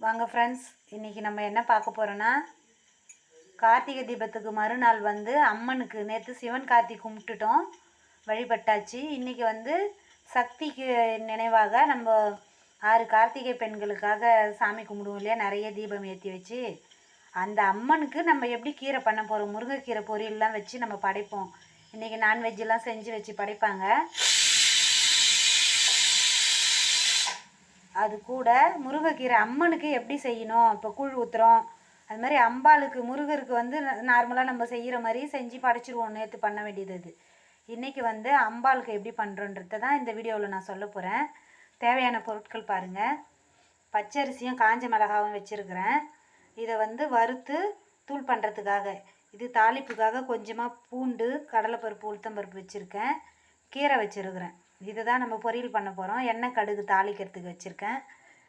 வாங்க ஃப்ரெண்ட்ஸ், இன்றைக்கி நம்ம என்ன பார்க்க போகிறோன்னா, கார்த்திகை தீபத்துக்கு மறுநாள் வந்து அம்மனுக்கு நேற்று சிவன் கார்த்திகை கும்பிட்டுட்டோம், வழிபட்டாச்சு. இன்றைக்கி வந்து சக்திக்கு நினைவாக நம்ம 6 கார்த்திகை பெண்களுக்காக சாமி கும்பிடுவோம் இல்லையா, நிறைய தீபம் ஏற்றி வச்சு. அந்த அம்மனுக்கு நம்ம எப்படி கீரை பண்ண போகிறோம், முருங்கைக்கீரை பொரியல்லாம் வச்சு நம்ம படைப்போம். இன்றைக்கி நான்வெஜ்ஜெல்லாம் செஞ்சு வச்சு படைப்பாங்க. அது கூட முருங்கைக்கீரை அம்மனுக்கு எப்படி செய்யணும், இப்போ கூழ் ஊற்றுறோம், அது மாதிரி அம்பாளுக்கு முருகருக்கு வந்து நார்மலாக நம்ம செய்கிற மாதிரி செஞ்சு படைச்சிருவோம். நேற்று பண்ண வேண்டியது அது. இன்றைக்கி வந்து அம்பாளுக்கு எப்படி பண்ணுறோன்றத தான் இந்த வீடியோவில் நான் சொல்ல போகிறேன். தேவையான பொருட்கள் பாருங்கள். பச்சரிசியும் காஞ்ச மிளகாவும் வச்சுருக்கிறேன். இதை வந்து வறுத்து தூள் பண்ணுறதுக்காக, இது தாளிப்புக்காக கொஞ்சமாக பூண்டு, கடலைப்பருப்பு, உளுத்தம்பருப்பு வச்சுருக்கேன். கீரை வச்சுருக்கிறேன். இதை தான் நம்ம பொரியல் பண்ண போகிறோம். எண்ணெய் கடுகு தாளிக்கிறதுக்கு வச்சுருக்கேன்.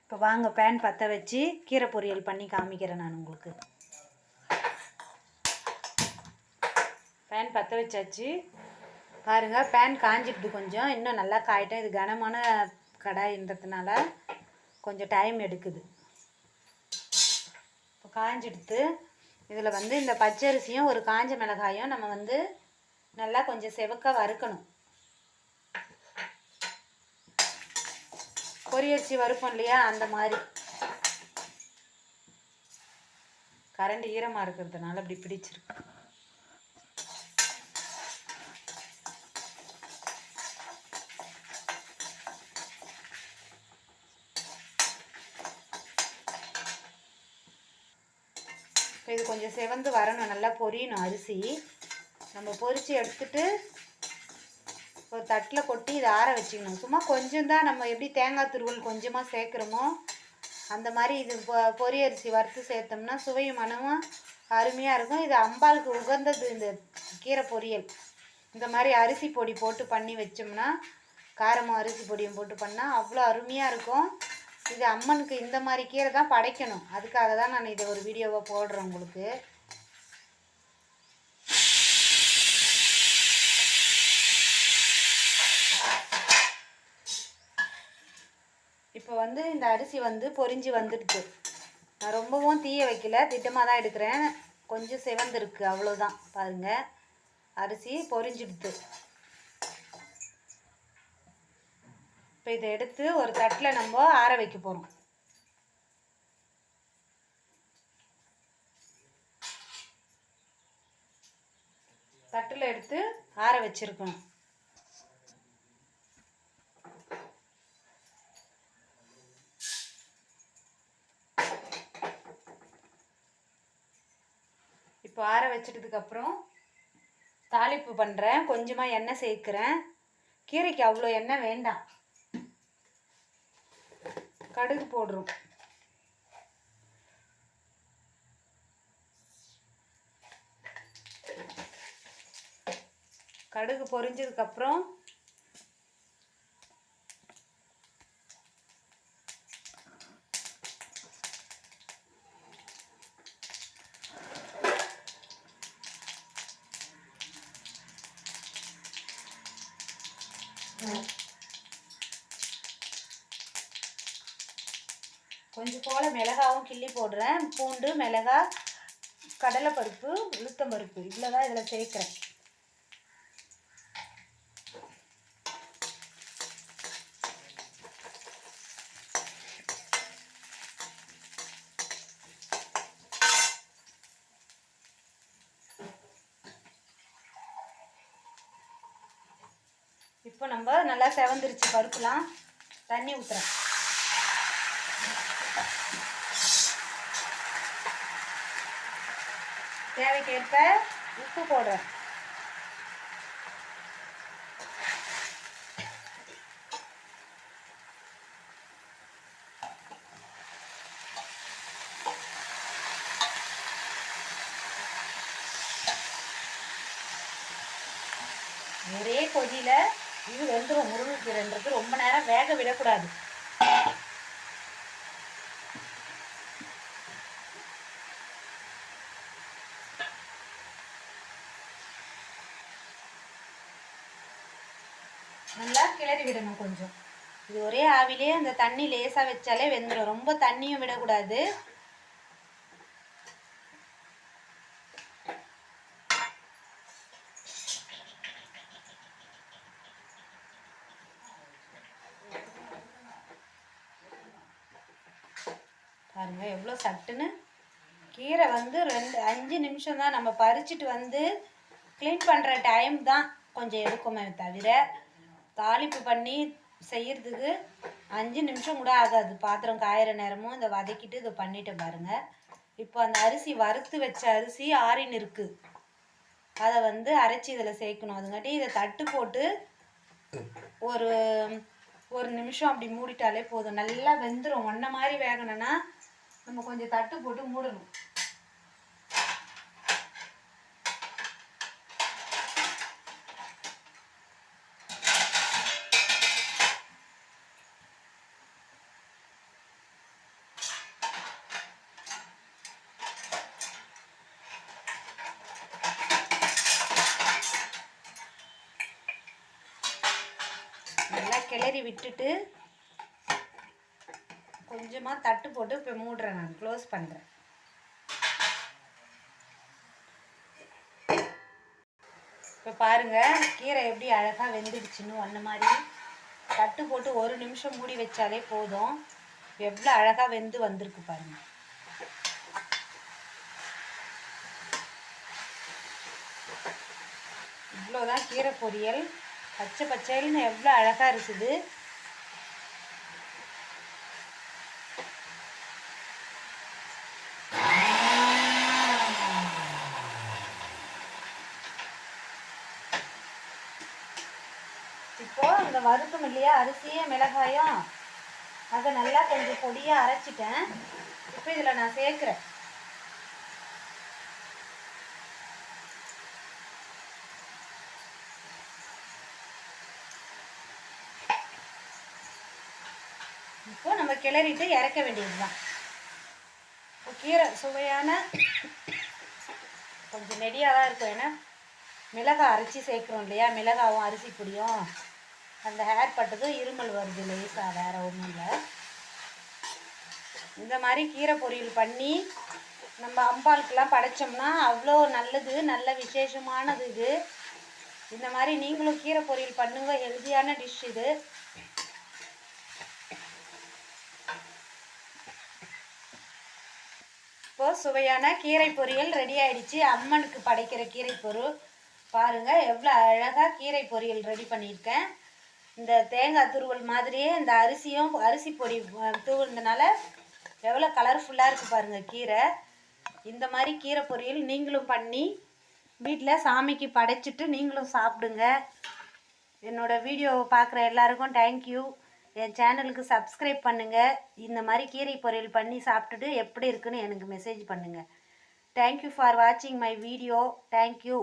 இப்போ வாங்க பேன் பற்ற வச்சு கீரை பொரியல் பண்ணி காமிக்கிறேன் நான் உங்களுக்கு. பேன் பற்ற வச்சாச்சு பாருங்கள். பேன் காஞ்சிடுது, கொஞ்சம் இன்னும் நல்லா காயிட்டும். இது கனமான கடாயின்றதுனால கொஞ்சம் டைம் எடுக்குது. இப்போ காஞ்சிடுத்து. இதில் வந்து இந்த பச்சரிசியும் ஒரு காஞ்ச மிளகாயும் நம்ம வந்து நல்லா கொஞ்சம் செவக்க வறுக்கணும். பொரியரிசி வறுப்போம் இல்லையா, அந்த மாதிரி. கரண்ட் ஈரமாக இருக்கிறதுனால அப்படி பிடிச்சிருக்கு. இப்போ இது கொஞ்சம் செவந்து வரணும், நல்லா பொரியணும் அரிசி. நம்ம பொரித்து எடுத்துட்டு ஒரு தட்டில் கொட்டி இதை ஆற வச்சுக்கணும். சும்மா கொஞ்சம் தான், நம்ம எப்படி தேங்காய் துருவல் கொஞ்சமாக சேர்க்குறோமோ அந்த மாதிரி இது பொரியரிசி வறுத்து சேர்த்தோம்னா சுவையும் மனமும் அருமையாக இருக்கும். இது அம்பாளுக்கு உகந்தது இந்த கீரை பொரியல். இந்த மாதிரி அரிசி பொடி போட்டு பண்ணி வச்சோம்னா, காரமும் அரிசி பொடியும் போட்டு பண்ணால் அவ்வளோ அருமையாக இருக்கும். இது அம்மனுக்கு இந்த மாதிரி கீரை தான் படைக்கணும். அதுக்காக தான் நான் இதை ஒரு வீடியோவாக போடுறேன் உங்களுக்கு. இப்போ வந்து இந்த அரிசி வந்து பொரிஞ்சு வந்துடுது. நான் ரொம்பவும் தீய வைக்கல, திட்டமாக தான் எடுக்கிறேன். கொஞ்சம் செவந்திருக்கு, அவ்வளோதான். பாருங்கள், அரிசி பொரிஞ்சிடுது. இப்போ இதை எடுத்து ஒரு தட்டில் நம்ம ஆற வைக்க போகிறோம். தட்டில் எடுத்து ஆற வச்சுருக்கணும். இப்போ ஆற வச்சிட்டதுக்கப்புறம் தாளிப்பு பண்ணுறேன். கொஞ்சமாக எண்ணெய் சேர்க்குறேன். கீரைக்கு அவ்வளோ எண்ணெய் வேண்டாம். கடுகு போடுறோம். கடுகு பொரிஞ்சதுக்கப்புறம் கொஞ்சம் போல் மிளகாவும் கிள்ளி போடுறேன். பூண்டு, மிளகாய், கடலைப்பருப்பு, உளுத்தம்பருப்பு இவ்வளோ தான் இதில் சேர்க்குறேன். இப்போ நம்ம நல்லா செவந்துருச்சு பருப்புலாம். தண்ணி ஊற்றுறேன். தேவைக்கேற்ப உப்பு போடுறேன். ஒரே கொதியில் இது வெந்துடும். முருங்கைக்கீரைன்றது ரொம்ப நேரம் வேக விடக்கூடாது. நல்லா கிளறி விடணும் கொஞ்சம். இது ஒரே ஆவிலே அந்த தண்ணி லேசாக வச்சாலே வெந்துடும். ரொம்ப தண்ணியும் விடக்கூடாது. பாருங்க எவ்வளோ சட்டுன்னு கீரை வந்து 5 நிமிஷம் தான். நம்ம பறிச்சுட்டு வந்து க்ளீன் பண்ணுற டைம் தான் கொஞ்சம் எடுக்குமே தவிர தாளிப்பு பண்ணி செய்கிறதுக்கு 5 நிமிஷம் கூட ஆகாது. பாத்திரம் காயிற நேரமும் இதை வதக்கிட்டு இதை பண்ணிட்டு பாருங்கள். இப்போ அந்த அரிசி வறுத்து வச்ச அரிசி ஆறின்னு இருக்குது. அதை வந்து அரைச்சி இதில் சேர்க்கணும். அதுங்காட்டி இதை தட்டு போட்டு ஒரு நிமிஷம் அப்படி மூடிட்டாலே போதும். நல்லா வெந்துடும். ஒன்றை மாதிரி வேகணும்னா நம்ம கொஞ்சம் தட்டு போட்டு மூடணும். நல்லா கிளறி விட்டுட்டு கொஞ்சமாக தட்டு போட்டு இப்போ மூடுறேன். நான் க்ளோஸ் பண்ணுறேன். இப்போ பாருங்கள் கீரை எப்படி அழகாக வெந்துடுச்சுன்னு. அந்த மாதிரி தட்டு போட்டு 1 நிமிஷம் மூடி வச்சாலே போதும். எவ்வளோ அழகாக வெந்து வந்திருக்கு பாருங்கள். இவ்வளோதான் கீரை பொரியல். பச்சை பச்சைன்னு எவ்வளோ அழகாக இருக்குது. இப்போது இந்த வறுக்கும் இல்லையா அரிசியும் மிளகாயும், அதை நல்லா கொஞ்சம் பொடியாக அரைச்சிட்டேன். இப்போ இதில் நான் சேர்க்குறேன். இப்போ நம்ம கிளறிட்டு இறக்க வேண்டியது தான். இப்போ கீரை சுவையான கொஞ்சம் நெடியாக தான் இருக்கும். ஏன்னா மிளகாய் அரைச்சி சேர்க்குறோம் இல்லையா, மிளகாவும் அரிசி பொடியும் அந்த ஹேர் பட்டதும் இருமல் வருது லேசாக, வேறு ஒன்றும் இல்லை. இந்த மாதிரி கீரை பொரியல் பண்ணி நம்ம அம்பாளுக்கெல்லாம் படைச்சோம்னா அவ்வளோ நல்லது, நல்ல விசேஷமானது இது. இந்த மாதிரி நீங்களும் கீரை பொரியல் பண்ணுங்க. ஹெல்தியான டிஷ் இது. இப்போது சுவையான கீரை பொரியல் ரெடி ஆகிடுச்சு. அம்மனுக்கு படைக்கிற கீரை பொருள் பாருங்கள் எவ்வளோ அழகாக கீரை பொரியல் ரெடி பண்ணியிருக்கேன். இந்த தேங்காய் துருவல் மாதிரியே இந்த அரிசி பொடி தூவுனதுனால எவ்வளோ கலர்ஃபுல்லாக இருக்குது பாருங்கள் கீரை. இந்த மாதிரி கீரை பொரியல் நீங்களும் பண்ணி வீட்டில் சாமிக்கு படைச்சிட்டு நீங்களும் சாப்பிடுங்க. என்னோடய வீடியோவை பார்க்குற எல்லாருக்கும் தேங்க்யூ. என் சேனலுக்கு சப்ஸ்கிரைப் பண்ணுங்கள். இந்த மாதிரி கீரை பொரியல் பண்ணி சாப்பிட்டுட்டு எப்படி இருக்குன்னு எனக்கு மெசேஜ் பண்ணுங்கள். தேங்க்யூ ஃபார் வாட்சிங் மை வீடியோ. தேங்க்யூ.